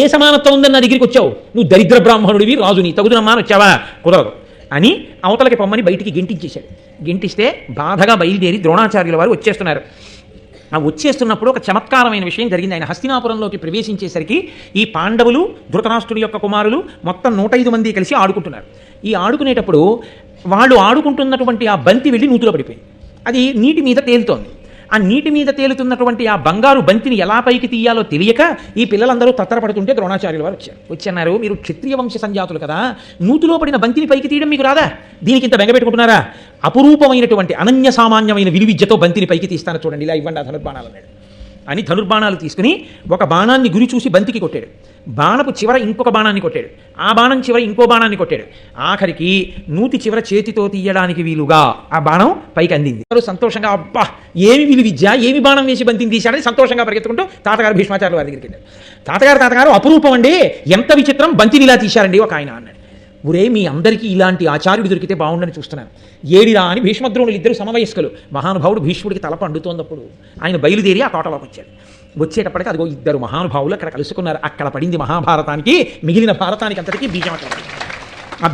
ఏ సమానత్వం ఉందని నా దగ్గరికి వచ్చావు? నువ్వు దరిద్ర బ్రాహ్మణుడివి, రాజుని, తగుదునమ్మా అని వచ్చావా? కుదరదు అని అవతలకి పొమ్మని బయటికి గెంటించేశాడు. గెంటిస్తే బాధగా బయలుదేరి ద్రోణాచార్యుల వారు వచ్చేస్తున్నారు. ఆ వచ్చేస్తున్నప్పుడు ఒక చమత్కారమైన విషయం జరిగింది. ఆయన హస్తినాపురంలోకి ప్రవేశించేసరికి ఈ పాండవులు, ధృతరాష్ట్రుడి యొక్క కుమారులు మొత్తం 105 మంది కలిసి ఆడుకుంటున్నారు. ఈ ఆడుకునేటప్పుడు వాళ్ళు ఆడుకుంటున్నటువంటి ఆ బంతి వెళ్ళి నూతిలో పడిపోయింది. అది నీటి మీద తేలుతోంది. ఆ నీటి మీద తేలుతున్నటువంటి ఆ బంగారు బంతిని ఎలా పైకి తీయాలో తెలియక ఈ పిల్లలందరూ తత్తరపడుతుంటే ద్రోణాచార్యుల వారు వచ్చన్నారు. మీరు క్షత్రియ వంశ సంజాతులు కదా, నూతిలో పడిన బంతిని పైకి తీయడం మీకు రాదా? దీనికి ఇంత బెంగపెట్టుకుంటున్నారా? అపురూపమైనటువంటి అనన్య సామాన్యమైన విలువిద్యతో బంతిని పైకి తీస్తాను చూడండి, ఇలా ఇవ్వండి ఆ ధనుర్బాణాలు అన్నాడు. అని ధనుర్బాణాలు తీసుకుని ఒక బాణాన్ని గురి చూసి బంతికి కొట్టాడు. బాణపు చివర ఇంకొక బాణాన్ని కొట్టాడు. ఆ బాణం చివర ఇంకో బాణాన్ని కొట్టాడు. ఆఖరికి నూతి చివర చేతితో తీయడానికి వీలుగా ఆ బాణం పైకి అందింది. సంతోషంగా అబ్బా ఏమి విలువిద్య, ఏమి బాణం వేసి బంతిని తీశాడని సంతోషంగా పరిగెత్తుకుంటూ తాతగారు భీష్మాచార్యుల వారి దగ్గరికి వెళ్ళాడు. తాతగారు అపురూపం అండి, ఎంత విచిత్రం, బంతిని ఇలా తీశారండి ఒక ఆయన అన్నాడు. ఒరే మీ అందరికీ ఇలాంటి ఆచార్యుడు దొరికితే బాగుండని చూస్తున్నాను. ఏడిరా అని భీష్మద్రోణులు ఇద్దరు సమవయస్కులు. మహానుభావుడు భీష్ముడికి తలప అండుతోన్నప్పుడు ఆయన బయలుదేరి ఆ తోటలోకి వచ్చాడు. వచ్చేటప్పటికి అదిగో ఇద్దరు మహానుభావులు అక్కడ కలుసుకున్నారు. అక్కడ పడింది మహాభారతానికి, మిగిలిన భారతానికి అంతటికీ బీజం అక్కడ. ఆ